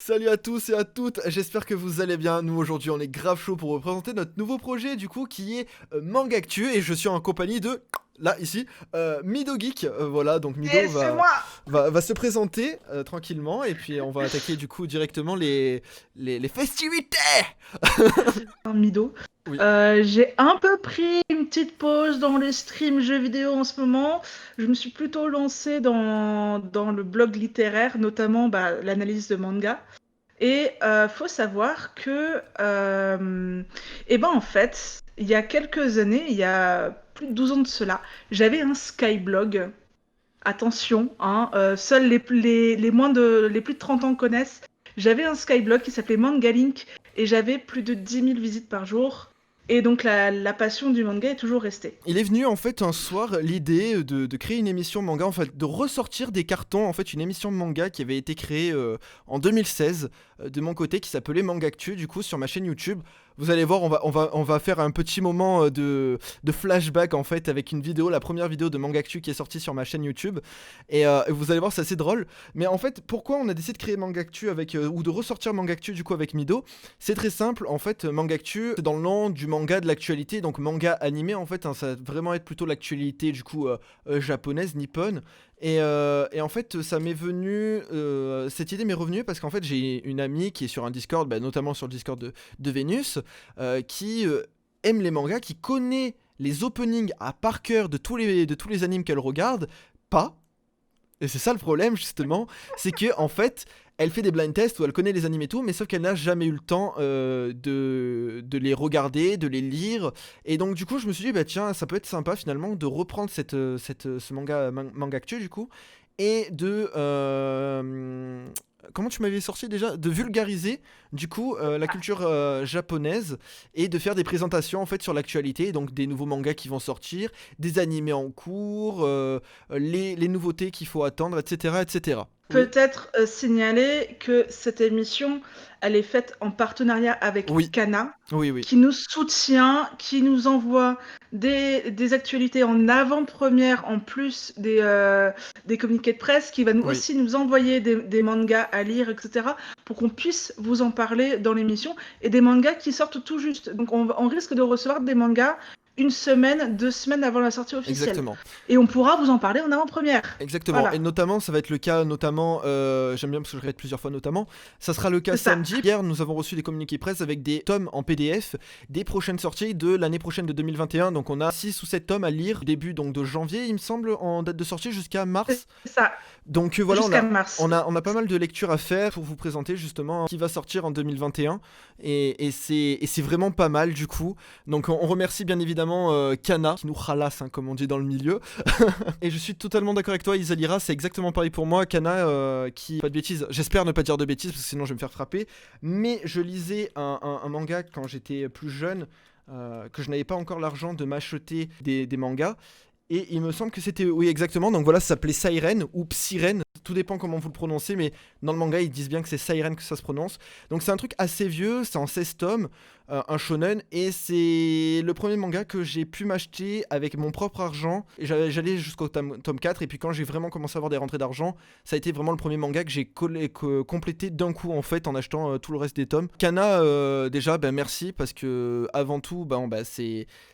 Salut à tous et à toutes, j'espère que vous allez bien. Nous aujourd'hui on est grave chaud pour vous présenter notre nouveau projet du coup qui est Mangactu et je suis en compagnie de, là ici, Mido Geek. Voilà, donc Mido Et c'est moi. va se présenter tranquillement et puis on va attaquer du coup directement les festivités. Mido. Oui. J'ai un peu pris une petite pause dans les streams jeux vidéo en ce moment. Je me suis plutôt lancée dans le blog littéraire, notamment l'analyse de manga. Et faut savoir que, en fait, il y a quelques années, il y a plus de 12 ans de cela, j'avais un Skyblog. Attention, hein, seuls les plus de 30 ans connaissent. J'avais un Skyblog qui s'appelait Mangalink et j'avais plus de 10 000 visites par jour. Et donc la passion du manga est toujours restée. Il est venu en fait un soir l'idée de créer une émission manga, en fait de ressortir des cartons, en fait une émission de manga qui avait été créée en 2016 de mon côté qui s'appelait Mangactu du coup sur ma chaîne YouTube. Vous allez voir, on va faire un petit moment de flashback en fait avec une vidéo, la première vidéo de Mangactu qui est sortie sur ma chaîne YouTube. Et vous allez voir, c'est assez drôle. Mais en fait, pourquoi on a décidé de créer Mangactu avec, ou de ressortir Mangactu du coup avec Mido? C'est très simple, en fait, Mangactu, c'est dans le nom du manga de l'actualité, donc manga animé en fait, hein, ça va vraiment être plutôt l'actualité du coup japonaise, nippone. Et en fait, ça m'est venu, cette idée m'est revenue parce qu'en fait, j'ai une amie qui est sur un Discord, notamment sur le Discord de Vénus, qui aime les mangas, qui connaît les openings à par cœur de tous les animes qu'elle regarde, pas. Et c'est ça le problème justement, c'est que en fait, elle fait des blind tests où elle connaît les animés et tout, mais sauf qu'elle n'a jamais eu le temps de les regarder, de les lire. Et donc du coup, je me suis dit, bah tiens, ça peut être sympa finalement de reprendre ce manga-actu du coup, et de... comment tu m'avais sorti déjà? De vulgariser du coup la culture japonaise et de faire des présentations en fait sur l'actualité, donc des nouveaux mangas qui vont sortir, des animés en cours, les nouveautés qu'il faut attendre, etc. etc. Oui. Peut-être signaler que cette émission, elle est faite en partenariat avec Oui, Kana, oui, oui. qui nous soutient, qui nous envoie des actualités en avant-première, en plus des communiqués de presse, qui va Oui. aussi nous envoyer des mangas à lire, etc., pour qu'on puisse vous en parler dans l'émission, et des mangas qui sortent tout juste. Donc on risque de recevoir des mangas une semaine, 2 semaines avant la sortie officielle. Exactement. Et on pourra vous en parler en avant-première. Exactement, et Voilà, notamment, ça va être le cas, notamment, j'aime bien parce que je répète plusieurs fois notamment, ça sera le cas c'est ça. samedi. Hier, nous avons reçu des communiqués presse avec des tomes en PDF des prochaines sorties de l'année prochaine de 2021, donc on a 6 ou 7 tomes à lire, début donc de janvier, il me semble, en date de sortie jusqu'à mars. C'est ça, Donc voilà, jusqu'à mars. on a pas mal de lectures à faire pour vous présenter justement qui va sortir en 2021, et c'est vraiment pas mal du coup. Donc on remercie bien évidemment Kana, qui nous ralasse, hein, comme on dit dans le milieu. Et je suis totalement d'accord avec toi, Isalira, c'est exactement pareil pour moi. Kana, qui, pas de bêtises, j'espère ne pas dire de bêtises parce que sinon je vais me faire frapper, mais je lisais un manga quand j'étais plus jeune, que je n'avais pas encore l'argent de m'acheter des mangas. Et il me semble que c'était, oui exactement, donc voilà, ça s'appelait Siren ou Psyren, tout dépend comment vous le prononcez, mais dans le manga ils disent bien que c'est Siren que ça se prononce. Donc c'est un truc assez vieux, c'est en 16 tomes, un shonen, et c'est le premier manga que j'ai pu m'acheter avec mon propre argent. Et j'allais jusqu'au tome 4, et puis quand j'ai vraiment commencé à avoir des rentrées d'argent, ça a été vraiment le premier manga que j'ai complété d'un coup en fait en achetant tout le reste des tomes. Kana, déjà, merci, parce que avant tout,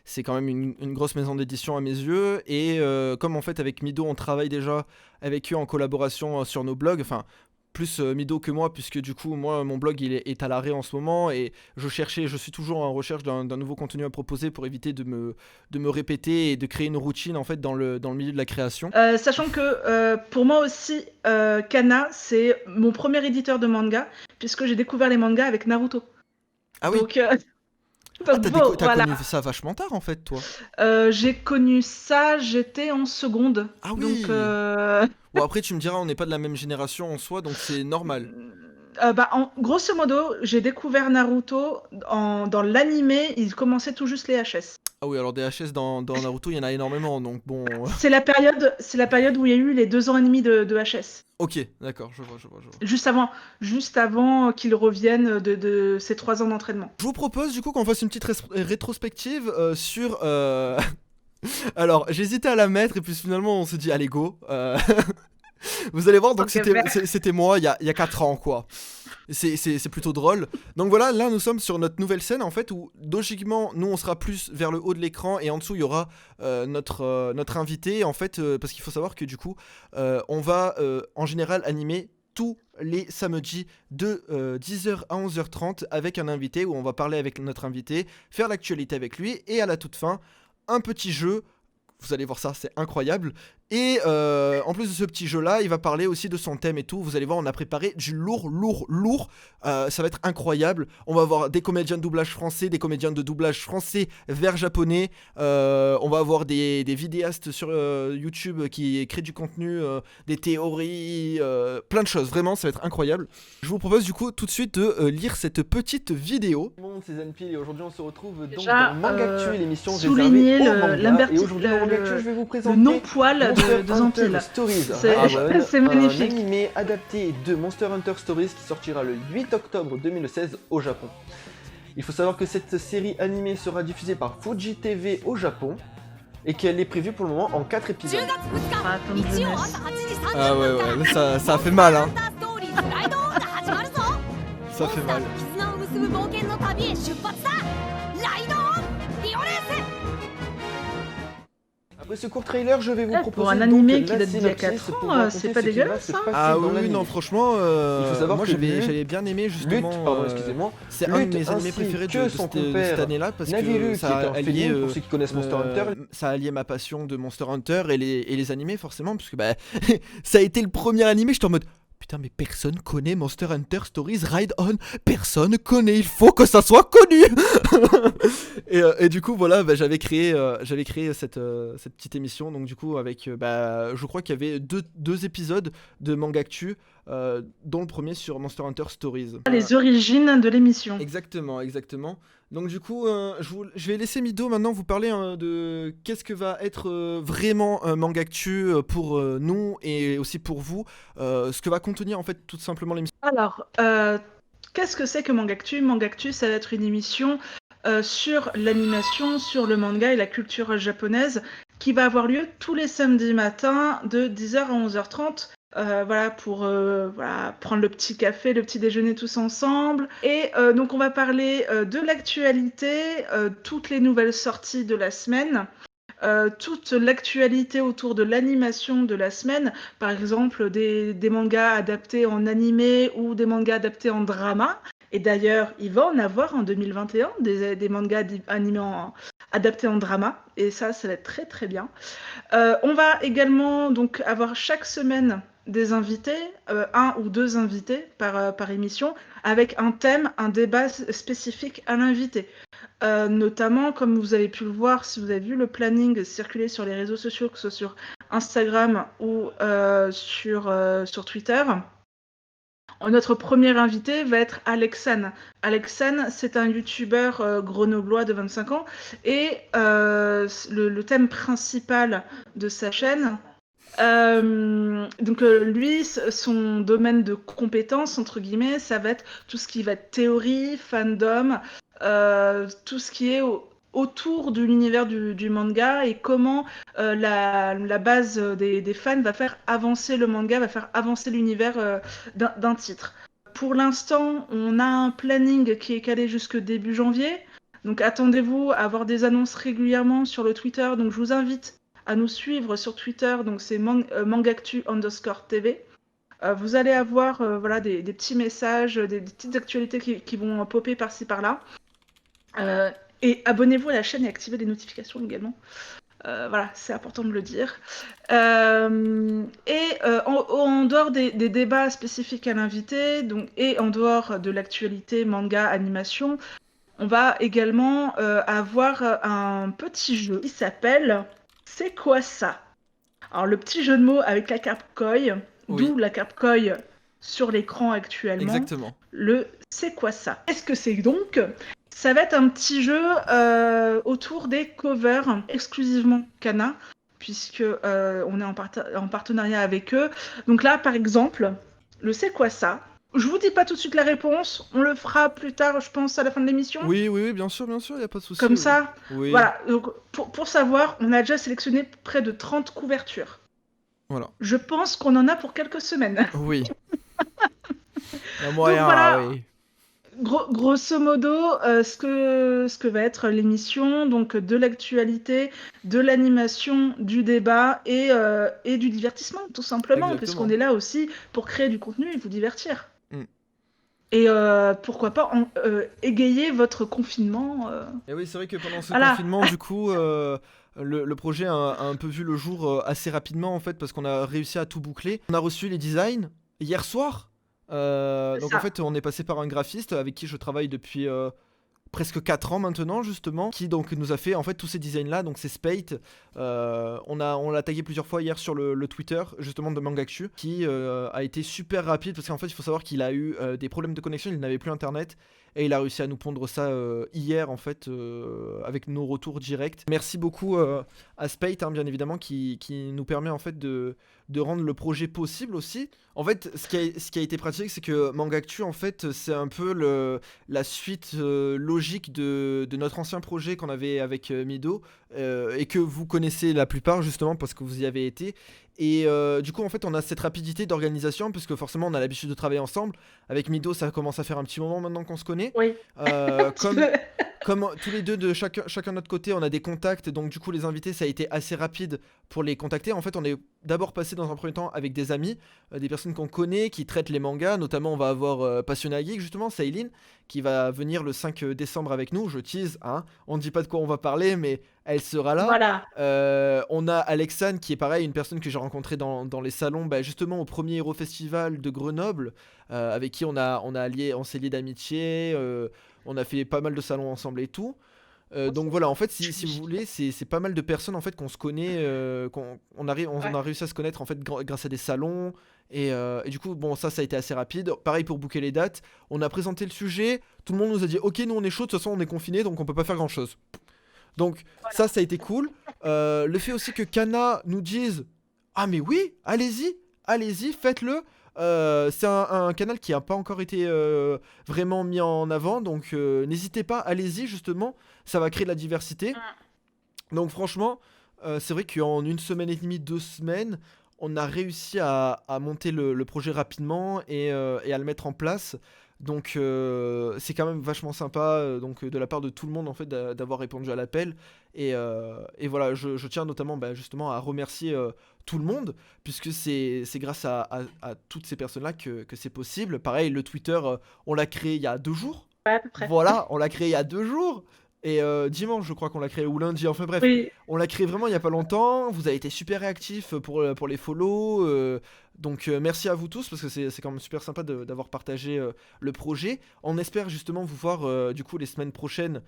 c'est quand même une grosse maison d'édition à mes yeux, et comme en fait avec Mido on travaille déjà avec eux en collaboration sur nos blogs, enfin plus Mido que moi, puisque du coup moi mon blog est à l'arrêt en ce moment, et je suis toujours en recherche d'un nouveau contenu à proposer pour éviter de me répéter et de créer une routine en fait dans le milieu de la création. Sachant que pour moi aussi, Kana, c'est mon premier éditeur de manga, puisque j'ai découvert les mangas avec Naruto. Ah oui. Donc, Ah, t'as voilà. connu ça vachement tard en fait, toi. J'ai connu ça, j'étais en seconde. Ah Donc, oui. Bon, après tu me diras, on n'est pas de la même génération en soi, donc c'est normal. grosso modo, j'ai découvert Naruto dans l'animé, il commençait tout juste les HS. Ah oui, alors des HS dans Naruto, il y en a énormément, donc bon. C'est la période où il y a eu les 2 ans et demi de HS. Ok, d'accord, je vois. Juste avant qu'ils reviennent de ces 3 ans d'entraînement. Je vous propose du coup qu'on fasse une petite rétrospective sur... Alors, j'hésitais à la mettre, et puis finalement on s'est dit, allez go. Vous allez voir, donc Ok, c'était moi il y a 4 ans, quoi. C'est plutôt drôle. Donc voilà, là nous sommes sur notre nouvelle scène en fait où logiquement nous on sera plus vers le haut de l'écran et en dessous il y aura notre invité en fait parce qu'il faut savoir que du coup on va en général animer tous les samedis de 10h à 11h30 avec un invité où on va parler avec notre invité, faire l'actualité avec lui et à la toute fin un petit jeu. Vous allez voir ça, c'est incroyable. Et en plus de ce petit jeu-là, il va parler aussi de son thème et tout. Vous allez voir, on a préparé du lourd. Ça va être incroyable. On va avoir des comédiens de doublage français, des comédiens de doublage français vers japonais. On va avoir des vidéastes sur YouTube qui créent du contenu, des théories, plein de choses. Vraiment, ça va être incroyable. Je vous propose du coup tout de suite de lire cette petite vidéo. Bon, c'est Zanpil et aujourd'hui on se retrouve Déjà, donc dans Mangactu, l'émission souligner réservée au manga. Et aujourd'hui dans le Mangactu, je vais vous le présenter non-poil de Zanpil. Stories, C'est magnifique. un animé adapté de Monster Hunter Stories qui sortira le 8 octobre 2016 au Japon. Il faut savoir que cette série animée sera diffusée par Fuji TV au Japon et qu'elle est prévue pour le moment en 4 épisodes. Ah, comme jeunesse. Ah ouais, ça fait mal hein. Ça fait mal. Après ce court trailer, je vais vous proposer pour un animé donc qui date d'il y a 4 ans, c'est pas dégueulasse, hein. Ah oui, non, franchement, Il faut savoir moi que j'avais bien aimé justement. C'est un de mes animés préférés de cette année-là parce Naviru, que ça a allié, pour ceux qui connaissent Monster Hunter. Ça a allié ma passion de Monster Hunter et les animés forcément parce que bah, ça a été le premier animé. J'étais en mode putain, mais personne connaît Monster Hunter Stories Ride On. Personne connaît, il faut que ça soit connu. et du coup, voilà, bah, j'avais créé cette petite émission. Donc, du coup, avec, je crois qu'il y avait deux épisodes de Mangactu, dont le premier sur Monster Hunter Stories. Les origines de l'émission. Exactement. Donc du coup, je vais laisser Mido maintenant vous parler de qu'est-ce que va être vraiment Mangactu pour nous et aussi pour vous, ce que va contenir en fait tout simplement l'émission. Alors, qu'est-ce que c'est que Mangactu ? Mangactu, ça va être une émission sur l'animation, sur le manga et la culture japonaise qui va avoir lieu tous les samedis matins de 10h à 11h30. Pour prendre le petit café, le petit déjeuner tous ensemble. Et donc on va parler de l'actualité, toutes les nouvelles sorties de la semaine, toute l'actualité autour de l'animation de la semaine, par exemple des mangas adaptés en animé ou des mangas adaptés en drama. Et d'ailleurs, il va en avoir en 2021 des mangas animés adaptés en drama. Et ça va être très très bien. On va également donc avoir chaque semaine des invités, un ou deux invités par émission, avec un thème, un débat spécifique à l'invité. Notamment, comme vous avez pu le voir, si vous avez vu le planning circuler sur les réseaux sociaux, que ce soit sur Instagram ou sur Twitter, notre premier invité va être Alexan. Alexan, c'est un youtubeur grenoblois de 25 ans et le thème principal de sa chaîne, lui, son domaine de compétence, entre guillemets, ça va être tout ce qui va être théorie, fandom, tout ce qui est autour de l'univers du manga et comment la base des fans va faire avancer le manga, va faire avancer l'univers d'un titre. Pour l'instant, on a un planning qui est calé jusque début janvier, donc attendez-vous à avoir des annonces régulièrement sur le Twitter, donc je vous invite à nous suivre sur Twitter, donc c'est Mangactu_TV. Vous allez avoir des petits messages, des petites actualités qui vont popper par-ci par-là. Et abonnez-vous à la chaîne et activez les notifications également. C'est important de le dire. En dehors des débats spécifiques à l'invité, et en dehors de l'actualité manga, animation, on va également avoir un petit jeu qui s'appelle C'est quoi ça ? Alors le petit jeu de mots avec la cape koi, d'où la cape koi sur l'écran actuellement. Exactement. Le C'est quoi ça ? Qu'est-ce que c'est donc ? Ça va être un petit jeu autour des covers exclusivement Kana, puisque on est en partenariat avec eux. Donc là, par exemple, le C'est quoi ça ? Je vous dis pas tout de suite la réponse, on le fera plus tard, je pense, à la fin de l'émission. Oui, bien sûr, il n'y a pas de souci. Comme ça, oui. Voilà. Donc, pour savoir, on a déjà sélectionné près de 30 couvertures. Voilà. Je pense qu'on en a pour quelques semaines. Oui. Il y a Donc moyen, voilà, oui. grosso modo, ce que va être l'émission, donc de l'actualité, de l'animation, du débat et du divertissement, tout simplement, puisqu'on Exactement. est là aussi pour créer du contenu et vous divertir. Mm. Et pourquoi pas égayer votre confinement. Et oui, c'est vrai que pendant ce Voilà. confinement, du coup, le projet a un peu vu le jour assez rapidement, en fait, parce qu'on a réussi à tout boucler. On a reçu les designs hier soir. C'est Donc en ça. fait, on est passé par un graphiste avec qui je travaille depuis presque 4 ans maintenant, justement, qui donc nous a fait en fait tous ces designs là. Donc c'est Spate. On l'a tagué plusieurs fois hier sur le Twitter justement de Mangactu, qui a été super rapide parce qu'en fait il faut savoir qu'il a eu des problèmes de connexion, il n'avait plus internet. Et il a réussi à nous pondre ça hier en fait avec nos retours directs. Merci beaucoup à Spate bien évidemment qui nous permet en fait de rendre le projet possible aussi. En fait ce qui a été pratique c'est que Mangactu en fait c'est un peu la suite logique de notre ancien projet qu'on avait avec Mido et que vous connaissez la plupart justement parce que vous y avez été. Et du coup en fait on a cette rapidité d'organisation puisque forcément on a l'habitude de travailler ensemble. Avec Mido ça commence à faire un petit moment maintenant qu'on se connaît. Oui. Un petit Comme peu. comme tous les deux de chacun de notre côté, on a des contacts, donc du coup les invités, ça a été assez rapide pour les contacter. En fait, on est d'abord passé dans un premier temps avec des amis, des personnes qu'on connaît, qui traitent les mangas. Notamment, on va avoir Passionné Geek, justement, Sailin, qui va venir le 5 décembre avec nous. Je tease, hein. On ne dit pas de quoi on va parler, mais elle sera là. Voilà. On a Alexane, qui est pareil, une personne que j'ai rencontrée dans les salons, bah, justement au premier Hero Festival de Grenoble, avec qui on s'est lié d'amitié. On a fait pas mal de salons ensemble et tout. Donc voilà, en fait, si vous voulez, c'est pas mal de personnes en fait qu'on se connaît, on a Ouais. réussi à se connaître en fait grâce à des salons. Et du coup, bon, ça a été assez rapide. Pareil pour booker les dates. On a présenté le sujet, tout le monde nous a dit ok, nous on est chaud, de toute façon on est confiné, donc on peut pas faire grand chose. Donc ça a été cool. Le fait aussi que Kana nous dise ah mais oui, allez-y, faites-le. C'est un canal qui n'a pas encore été vraiment mis en avant, donc n'hésitez pas, allez-y justement, ça va créer de la diversité. Donc franchement, c'est vrai qu'en une semaine et demie, 2 semaines, on a réussi à monter le projet rapidement et à le mettre en place. Donc c'est quand même vachement sympa donc, de la part de tout le monde en fait d'avoir répondu à l'appel. Et voilà, je tiens notamment bah, justement à remercier tout le monde, puisque c'est grâce à toutes ces personnes-là que c'est possible. Pareil, le Twitter, on l'a créé il y a 2 jours. Ouais, à peu près. Voilà, on l'a créé il y a 2 jours. Et dimanche, je crois qu'on l'a créé, ou lundi, enfin bref, Oui. on l'a créé vraiment il y a pas longtemps. Vous avez été super réactifs pour les follow. Donc merci à vous tous, parce que c'est quand même super sympa d'avoir partagé le projet. On espère justement vous voir du coup les semaines prochaines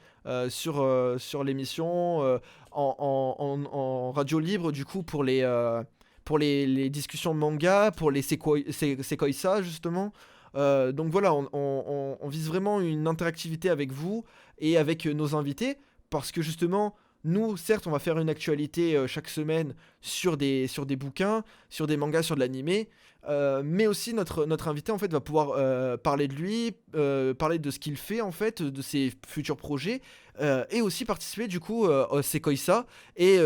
sur l'émission en radio libre, du coup pour les discussions de manga, pour les Sequoia justement. Donc voilà, on vise vraiment une interactivité avec vous et avec nos invités, parce que justement, nous, certes, on va faire une actualité chaque semaine sur des bouquins, sur des mangas, sur de l'animé, mais aussi notre invité en fait va pouvoir parler de lui, parler de ce qu'il fait en fait, de ses futurs projets, et aussi participer du coup au Sequoia. Et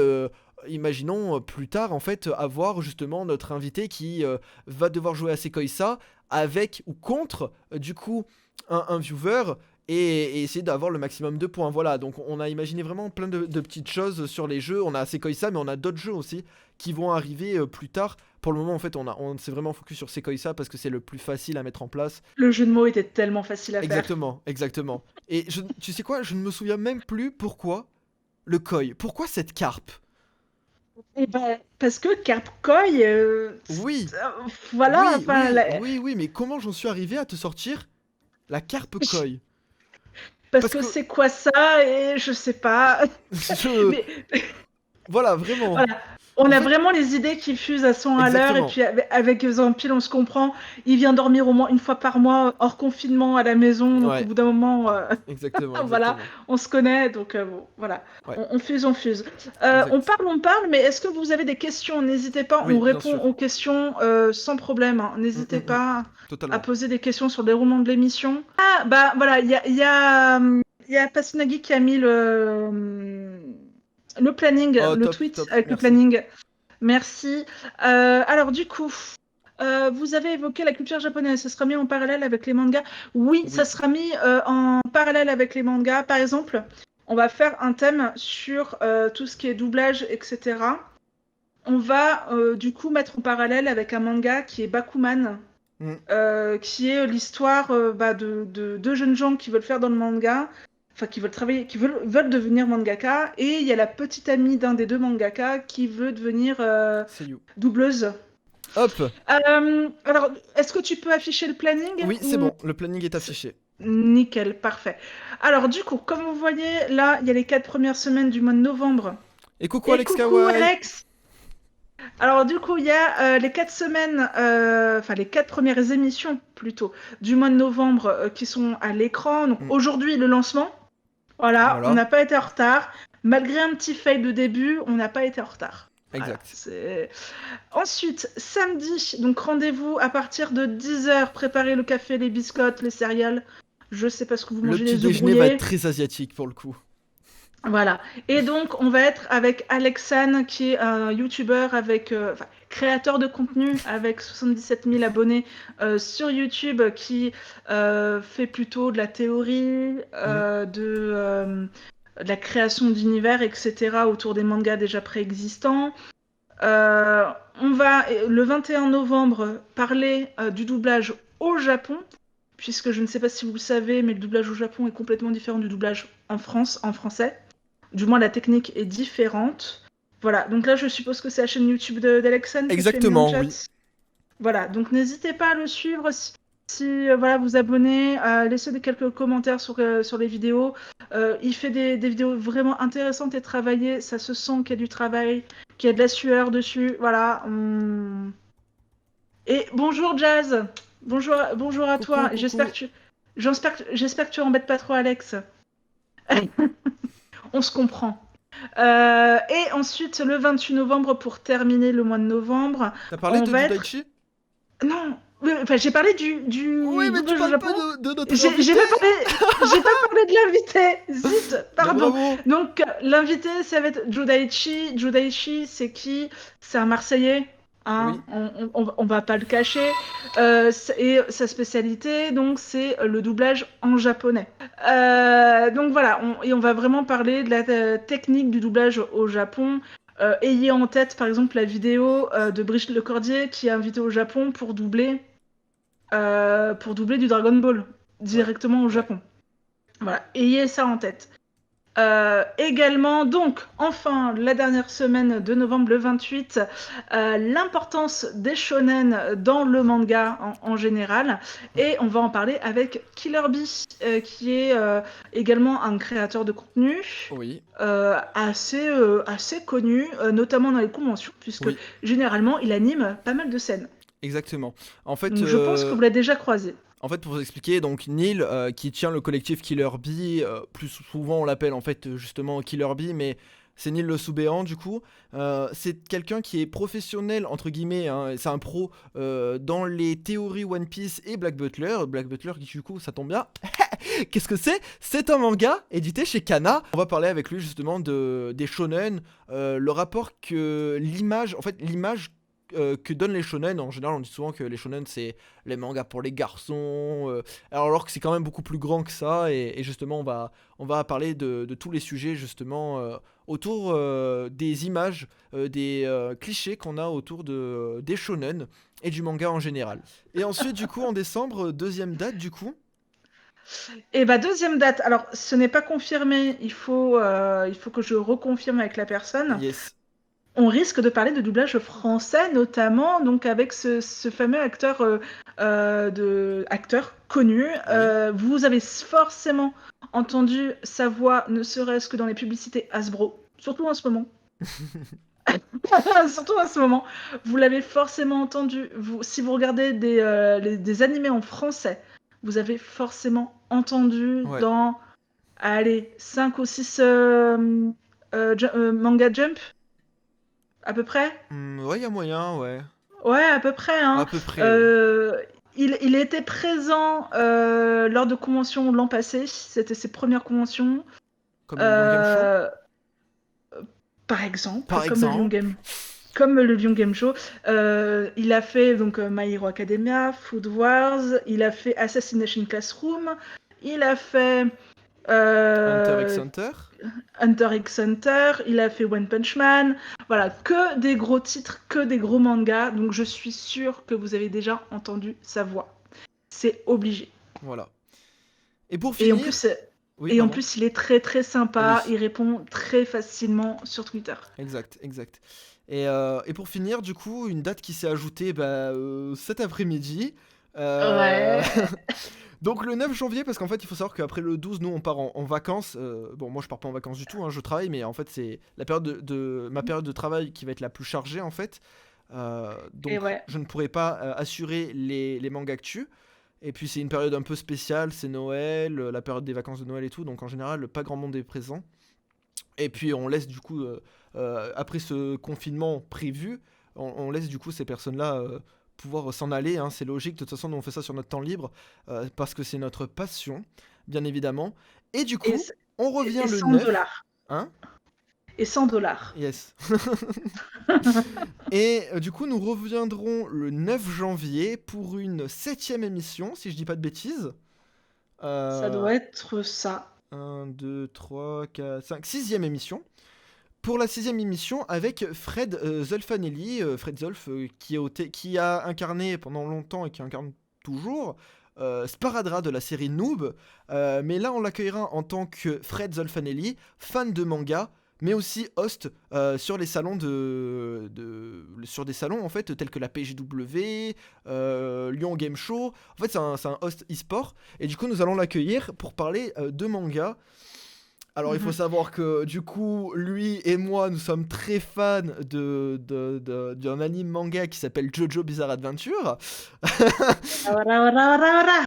imaginons plus tard en fait avoir justement notre invité qui va devoir jouer à Sequoia avec ou contre du coup un viewer et essayer d'avoir le maximum de points. Voilà, donc on a imaginé vraiment plein de petites choses sur les jeux. On a Sequoia, mais on a d'autres jeux aussi qui vont arriver plus tard. Pour le moment, en fait, on s'est vraiment focus sur Sequoia parce que c'est le plus facile à mettre en place. Le jeu de mots était tellement facile à faire. Exactement. Et tu sais quoi, je ne me souviens même plus pourquoi le koi. Pourquoi cette carpe? Et ben, parce que Carpcoy, Oui, voilà, enfin, oui, mais comment j'en suis arrivé à te sortir la carpe koi? parce Parce que que c'est quoi ça et je sais pas. je... Mais Voilà, vraiment. voilà, on En a fait, vraiment les idées qui fusent à 100 à l'heure et exactement. puis avec Zampil, on se comprend. Il vient dormir au moins une fois par mois hors confinement à la maison, donc au Ouais, bout d'un moment, voilà, exactement. on se connaît, donc bon, voilà, Ouais, on fuse, on fuse. exact. On parle, mais est-ce que vous avez des questions? N'hésitez pas, on Oui, bien répond sûr. aux questions sans problème, hein. N'hésitez Mm. pas à Totalement. poser des questions sur le déroulement de l'émission. Ah, bah voilà, il y a Passinagi qui a mis le planning, Oh, le top, tweet top, avec le merci. planning. Merci. Alors du coup, Vous avez évoqué la culture japonaise, ça sera mis en parallèle avec les mangas. Oui, Oui. ça sera mis en parallèle avec les mangas. Par exemple, on va faire un thème sur tout ce qui est doublage, etc. On va du coup mettre en parallèle avec un manga qui est Bakuman, Mm. qui est l'histoire de deux jeunes gens qui veulent faire dans le manga, enfin qui veulent travailler, veulent devenir mangaka, et il y a la petite amie d'un des deux mangaka qui veut devenir C'est you. doubleuse. Hop. Alors, est-ce que tu peux afficher le planning Oui, c'est ou- bon. Le planning est affiché. Nickel, parfait. Alors, du coup, comme vous voyez, là, il y a les 4 premières semaines du mois de novembre. Et coucou Et Alex coucou, Kawaii. Alex! Alors, du coup, il y a les 4 semaines, enfin, les 4 premières émissions, plutôt, du mois de novembre qui sont à l'écran. Donc, Mm. aujourd'hui, le lancement. Voilà, Voilà. on n'a pas été en retard. Malgré un petit fail de début, on n'a pas été en retard. Voilà, Exact. Ensuite, samedi, donc rendez-vous à partir de 10h. Préparez le café, les biscottes, les céréales. Je sais pas ce que vous Le mangez, petit les œufs déjeuner va être brouillés. très asiatique pour le coup. Voilà. Et donc, on va être avec Alexan, qui est un YouTuber avec, créateur de contenu avec 77 000 abonnés sur YouTube, qui fait plutôt de la théorie, de la création d'univers, etc., autour des mangas déjà préexistants. On va, le 21 novembre, parler du doublage au Japon, puisque je ne sais pas si vous le savez, mais le doublage au Japon est complètement différent du doublage en France, en français. Du moins, la technique est différente. Voilà, donc là, je suppose que c'est la chaîne YouTube d'Alexan que tu as mis en Exactement, chat. oui. Voilà, donc n'hésitez pas à le suivre si voilà, vous abonnez, à laisser quelques commentaires sur les vidéos. Il fait des vidéos vraiment intéressantes et travaillées. Ça se sent qu'il y a du travail, qu'il y a de la sueur dessus. Voilà. Et bonjour Jazz. Bonjour à Coucou, toi. coucou. J'espère que tu embêtes pas trop Alex. On se comprend. Et ensuite, le 28 novembre, pour terminer le mois de novembre, T'as parlé on de va être... Judaichi? Non, oui, enfin, j'ai parlé Oui, du mais tu doublage au parles pas Japon. de notre J'ai invité. pas parlé de l'invité. Zut, Bah, pardon. bravo. Donc, l'invité, ça va être Judaichi. Judaichi, c'est qui? C'est un Marseillais. Hein, Oui. on va pas le cacher. Et sa spécialité, donc, c'est le doublage en japonais. Donc voilà, on va vraiment parler de la technique du doublage au Japon. Ayez en tête, par exemple, la vidéo de Brigitte Lecordier qui est invitée au Japon pour doubler du Dragon Ball Ouais. directement au Ouais. Japon. Voilà, ayez ça en tête. Également, donc, enfin, la dernière semaine de novembre, le 28, l'importance des shonen dans le manga en général. Et on va en parler avec Killer Bee, qui est également un créateur de contenu Oui. assez connu, notamment dans les conventions, puisque Oui. généralement, il anime pas mal de scènes. Exactement. En fait, Donc, je pense que vous l'avez déjà croisé. pour vous expliquer, donc Neil, qui tient le collectif Killer Bee, plus souvent on l'appelle en fait justement Killer Bee, mais c'est Neil le sous-béant du coup. C'est quelqu'un qui est professionnel entre guillemets, hein, c'est un pro dans les théories One Piece et Black Butler. Black Butler qui du coup, ça tombe bien. Qu'est-ce que c'est? C'est un manga édité chez Kana. On va parler avec lui justement des shonen, le rapport que l'image, en fait l'image que donnent les shonen. En général, on dit souvent que les shonen c'est les mangas pour les garçons, alors que c'est quand même beaucoup plus grand que ça. Et justement, on va parler de tous les sujets justement autour des images, des clichés qu'on a autour des shonen et du manga en général. Et ensuite, du coup, en décembre, deuxième date, du coup. Et deuxième date. Alors, ce n'est pas confirmé. Il faut que je reconfirme avec la personne. Yes. On risque de parler de doublage français, notamment donc avec ce fameux acteur, acteur connu. Oui. Vous avez forcément entendu sa voix, ne serait-ce que dans les publicités Hasbro, surtout en ce moment. Surtout en ce moment, vous l'avez forcément entendu. Si vous regardez des animés en français, vous avez forcément entendu Ouais. dans, allez, 5 ou 6 manga Jump, à peu près. Ouais, il y a moyen, ouais. Ouais, à peu près. Hein. À peu près, oui. Il était présent lors de conventions l'an passé. C'était ses premières conventions. Comme le Young Game Show. Par exemple, Par comme le exemple. Young Game. comme le Lyon Game Show. Il a fait donc My Hero Academia, Food Wars, il a fait Assassination Classroom, il a fait Hunter x euh, Hunter. Hunter x Hunter, il a fait One Punch Man. Voilà, que des gros titres, que des gros mangas. Donc je suis sûre que vous avez déjà entendu sa voix. C'est obligé. Voilà. Et pour Et en finir... plus, Oui, et en pardon. plus il est très très sympa. Oui. Il répond très facilement sur Twitter. Exact, exact. Et pour finir, du coup, une date qui s'est ajoutée cet après-midi. Euh, Ouais. Donc le 9 janvier, parce qu'en fait, il faut savoir qu'après le 12, nous, on part en vacances. Bon, moi, je pars pas en vacances du tout, hein, je travaille, mais en fait, c'est la période ma période de travail qui va être la plus chargée, en fait. Et Donc, ouais. je ne pourrai pas assurer les mangas actu. Et puis, c'est une période un peu spéciale, c'est Noël, la période des vacances de Noël et tout, donc en général, pas grand monde est présent. Et puis on laisse du coup, après ce confinement prévu, on laisse du coup ces personnes-là pouvoir s'en aller, hein, c'est logique, de toute façon nous on fait ça sur notre temps libre, parce que c'est notre passion, bien évidemment. Et du Et, coup, on revient et le 100 9, dollars. hein. Et 100 dollars. Yes. Et du coup nous reviendrons le 9 janvier pour une 7ème émission, si je dis pas de bêtises. Ça doit être ça. 1, 2, 3, 4, 5, 6ème émission. Pour la 6ème émission avec Fred Zolfanelli, Fred Zolf qui a incarné pendant longtemps et qui incarne toujours Sparadra de la série Noob, mais là on l'accueillera en tant que Fred Zolfanelli, fan de manga, mais aussi host sur les salons sur des salons en fait tels que la PGW, Lyon Game Show. En fait c'est un host e-sport et du coup nous allons l'accueillir pour parler de manga. Alors il faut savoir que du coup, lui et moi, nous sommes très fans d'un anime manga qui s'appelle Jojo Bizarre Adventure.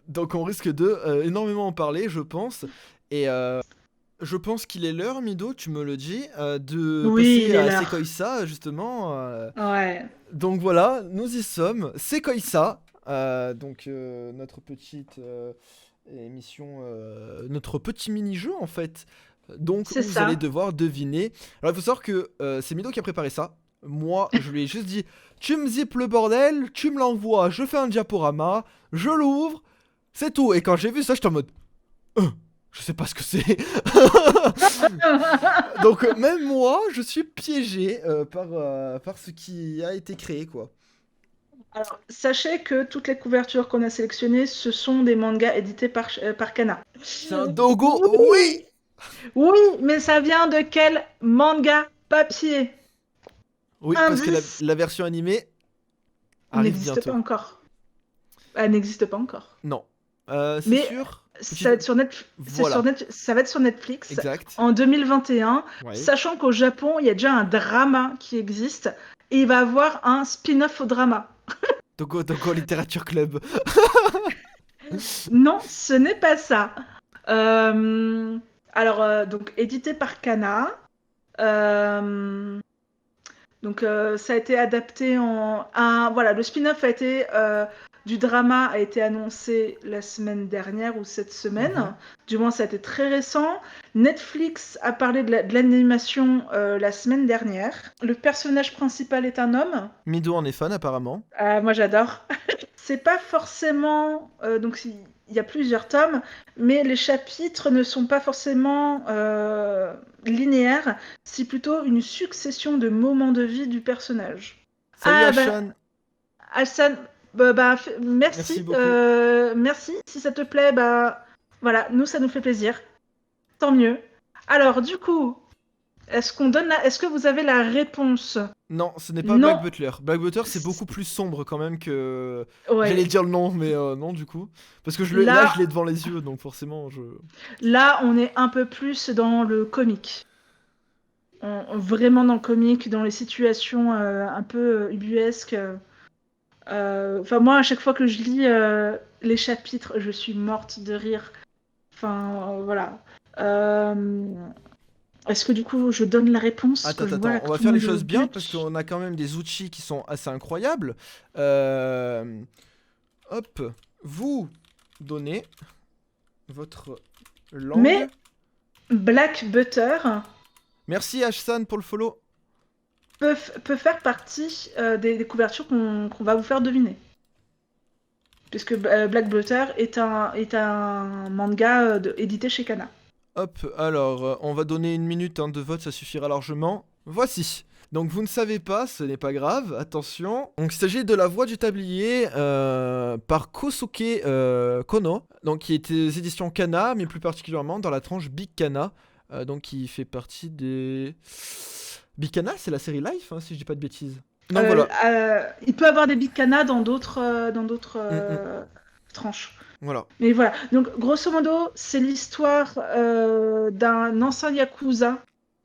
Donc on risque de énormément en parler, je pense. Et je pense qu'il est l'heure, Mido, tu me le dis, de Oui, il passer est à l'heure. Sekoï-sa, justement. Ouais. Donc voilà, nous y sommes. Sekoï-sa, notre petite émission, notre petit mini-jeu en fait. Donc C'est où vous allez ça. devoir deviner. Alors il faut savoir que c'est Mido qui a préparé ça. Moi, je lui ai juste dit, tu me zippes le bordel, tu me l'envoies, je fais un diaporama, je l'ouvre, c'est tout. Et quand j'ai vu ça, j'étais en mode, je sais pas ce que c'est. Donc même moi, je suis piégé par ce qui a été créé, quoi. Alors, sachez que toutes les couvertures qu'on a sélectionnées, ce sont des mangas édités par Kana. C'est un dogo, oui. Oui, oui, mais ça vient de quel manga papier? Oui, parce que Indice la version animée arrive n'existe pas bientôt. encore. Elle n'existe pas encore. Non. C'est Mais sûr. ça va être sur Voilà. ça va être sur Netflix Exact. en 2021, Ouais. sachant qu'au Japon, il y a déjà un drama qui existe et il va avoir un spin-off au drama. Dogo Littérature Club. Non, ce n'est pas ça. Euh, donc édité par Kana. Euh, ça a été adapté voilà, le spin-off a été du drama a été annoncé la semaine dernière ou cette semaine. Du moins, ça a été très récent. Netflix a parlé de l'animation la semaine dernière. Le personnage principal est un homme. Mido en est fan apparemment. Moi, j'adore. C'est pas forcément donc il y a plusieurs tomes, mais les chapitres ne sont pas forcément linéaires. C'est plutôt une succession de moments de vie du personnage. Salut Ah bah, Hassan. Hassan, Merci merci, beaucoup. merci. Si ça te plaît, bah voilà, nous ça nous fait plaisir. Tant mieux. Alors du coup, est-ce que vous avez la réponse? Non, ce n'est pas Black Non. Butler. Black Butler, c'est beaucoup plus sombre quand même que. J'allais Ouais. dire le nom, mais non, du coup. Parce que là, je Là, l'ai devant les yeux, donc forcément, je. là, on est un peu plus dans le comique. Vraiment dans le comique, dans les situations un peu ubuesques. Enfin, moi, à chaque fois que je lis les chapitres, je suis morte de rire. Enfin, voilà. Euh, Est-ce que du coup, je donne la réponse Attends, que je vois là attends, que on va tout le faire les monde choses bien parce bute? qu'on a quand même des outils qui sont assez incroyables. Euh, Hop, vous donnez votre langue. Mais Black Butter, Merci Hassan pour le follow. peut faire partie des couvertures qu'on va vous faire deviner. Puisque Black Butter est un manga édité chez Kana. Hop, alors, on va donner 1 minute de vote, ça suffira largement. Voici. Donc vous ne savez pas, ce n'est pas grave, attention. Donc il s'agit de La Voix du Tablier par Kosuke Kono, donc qui est des éditions Kana, mais plus particulièrement dans la tranche Big Kana, donc qui fait partie des... Big Kana, c'est la série Life, hein, si je dis pas de bêtises. Donc voilà. Il peut avoir des Big Kana dans d'autres tranches. Voilà. Mais voilà, donc grosso modo, c'est l'histoire d'un ancien Yakuza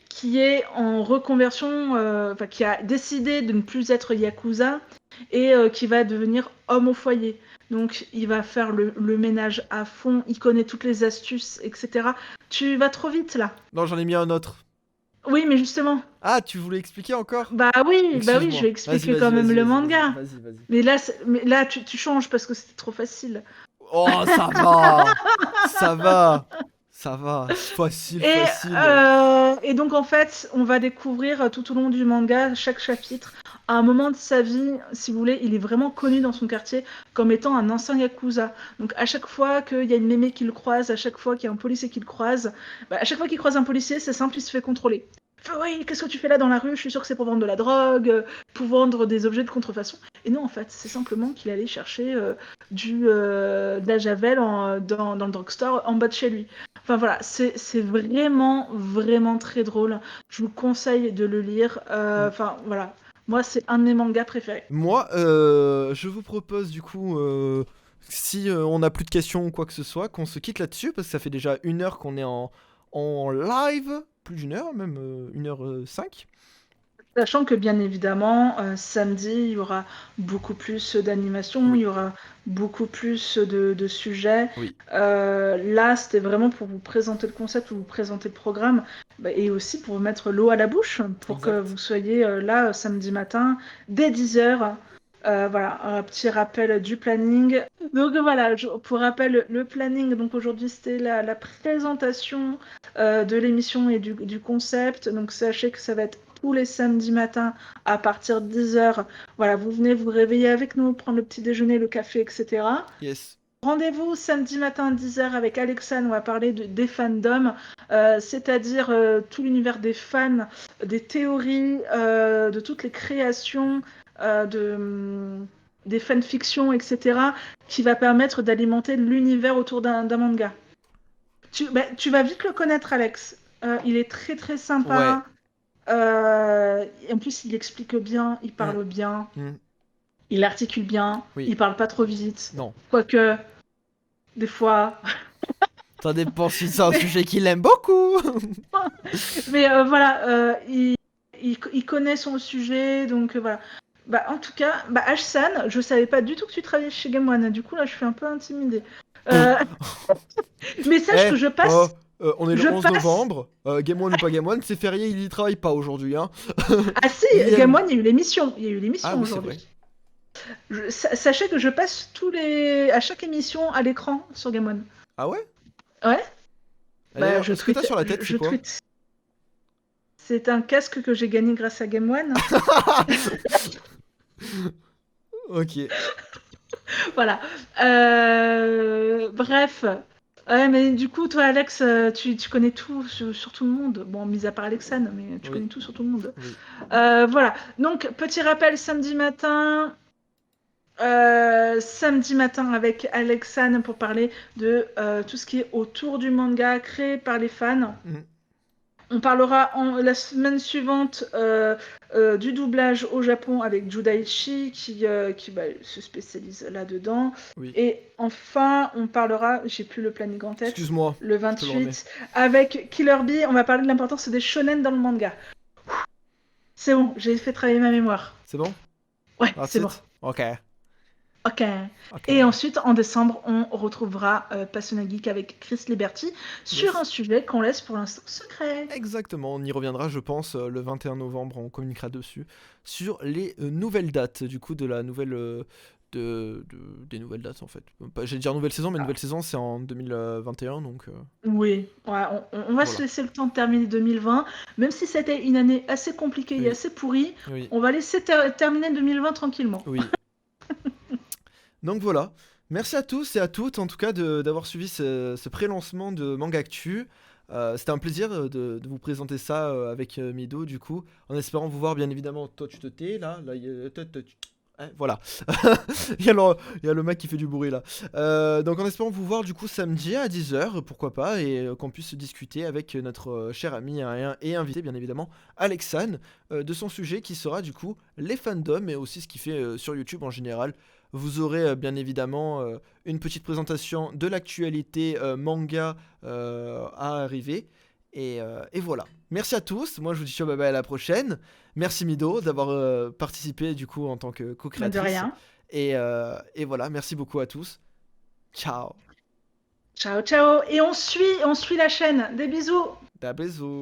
qui est en reconversion, qui a décidé de ne plus être Yakuza et qui va devenir homme au foyer. Donc il va faire le ménage à fond, il connaît toutes les astuces, etc. Tu vas trop vite là. Non, j'en ai mis un autre. Oui, mais justement. Ah, tu voulais expliquer encore ? Bah oui, Excuse-moi. je vais expliquer Vas-y, quand même vas-y, le vas-y, manga. Vas-y. Mais là tu changes parce que c'était trop facile. Oh, ça va. Ça va. Facile. Et donc en fait, on va découvrir tout au long du manga, chaque chapitre, à un moment de sa vie, si vous voulez, il est vraiment connu dans son quartier comme étant un ancien Yakuza. Donc à chaque fois qu'il y a une mémé qui le croise, à chaque fois qu'il y a un policier qui le croise, à chaque fois qu'il croise un policier, c'est simple, il se fait contrôler. Oui, qu'est-ce que tu fais là dans la rue? Je suis sûr que c'est pour vendre de la drogue, pour vendre des objets de contrefaçon. Et non, en fait, c'est simplement qu'il allait chercher de la javel dans le drugstore en bas de chez lui. Enfin voilà, c'est vraiment, vraiment très drôle. Je vous conseille de le lire. Enfin voilà, moi c'est un de mes mangas préférés. Moi, je vous propose du coup, si on n'a plus de questions ou quoi que ce soit, qu'on se quitte là-dessus, parce que ça fait déjà 1 heure qu'on est en live, plus d'1 heure, même 1h05. Sachant que bien évidemment, samedi, il y aura beaucoup plus d'animation, Oui. il y aura beaucoup plus de sujets. Oui. Là, c'était vraiment pour vous présenter le concept, vous présenter le programme, et aussi pour vous mettre l'eau à la bouche, pour que vous soyez là samedi matin, dès 10h. Voilà, un petit rappel du planning. Donc voilà, pour rappel, le planning, donc aujourd'hui c'était la présentation de l'émission et du concept. Donc sachez que ça va être tous les samedis matins à partir de 10h. Voilà, vous venez vous réveiller avec nous, prendre le petit déjeuner, le café, etc. Yes. Rendez-vous samedi matin à 10h avec Alexane, on va parler des fandoms, c'est-à-dire tout l'univers des fans, des théories, de toutes les créations, des fanfictions, etc., qui va permettre d'alimenter l'univers autour d'un manga. Tu vas vite le connaître, Alex. Il est très très sympa. Et en plus, il explique bien, il parle bien, il articule bien, il parle pas trop vite. Non. Quoique, des fois. Ça dépend si c'est un sujet qu'il aime beaucoup. Mais voilà, il connaît son sujet, donc voilà. En tout cas, H-San, je savais pas du tout que tu travaillais chez Game One. Du coup, là, je suis un peu intimidée. Mais sache que je passe. On est le 11 novembre, Game One ou pas Game One, c'est férié, il y travaille pas aujourd'hui. Hein. Ah si, Game One, il y a eu l'émission. Il y a eu l'émission aujourd'hui. Sachez que je passe à chaque émission à l'écran sur Game One. Ah ouais? Ouais. Ce que t'as sur la tête, c'est quoi? C'est un casque que j'ai gagné grâce à Game One. Ok. Voilà. Bref. Ouais, mais du coup, toi, Alex, tu connais tout sur tout le monde. Bon, mis à part Alexane, mais tu connais tout sur tout le monde. Oui. Voilà. Donc, petit rappel, samedi matin avec Alexane pour parler de tout ce qui est autour du manga créé par les fans. On parlera la semaine suivante du doublage au Japon avec Judaichi qui se spécialise là-dedans. Oui. Et enfin, on parlera, j'ai plus le planning en tête, excuse-moi, le 28, avec Killer Bee, on va parler de l'importance des shonen dans le manga. C'est bon, j'ai fait travailler ma mémoire. C'est bon? Ouais, c'est bon. Ok. Et ensuite, en décembre, on retrouvera Passionate Geek avec Chris Liberty sur un sujet qu'on laisse pour l'instant secret. Exactement, on y reviendra, je pense, le 21 novembre, on communiquera dessus, sur les nouvelles dates, du coup, de la nouvelle des nouvelles dates en fait. J'allais dire nouvelle saison, mais nouvelle saison c'est en 2021 donc Oui, ouais, on va se voilà. laisser le temps de terminer 2020, même si c'était une année assez compliquée et Oui, assez pourrie, oui, on va laisser terminer 2020 tranquillement. oui. Donc voilà. Merci à tous et à toutes en tout cas d'avoir suivi ce pré-lancement de Manga Actu. C'était un plaisir de vous présenter ça avec Mido du coup, en espérant vous voir bien évidemment. Toi tu te tais là, voilà. Il y a le mec qui fait du bruit là. Donc en espérant vous voir du coup samedi à 10h, pourquoi pas, et qu'on puisse discuter avec notre cher ami et invité bien évidemment, Alexane, de son sujet qui sera du coup les fandoms et aussi ce qu'il fait sur YouTube en général. Vous aurez bien évidemment une petite présentation de l'actualité manga à arriver. Et voilà. Merci à tous. Moi je vous dis ciao, bye bye, à la prochaine. Merci Mido d'avoir participé du coup en tant que De co-créatrice. rien. Et voilà, merci beaucoup à tous. Ciao. Ciao, ciao. Et on suit la chaîne. Des bisous. Da bisous.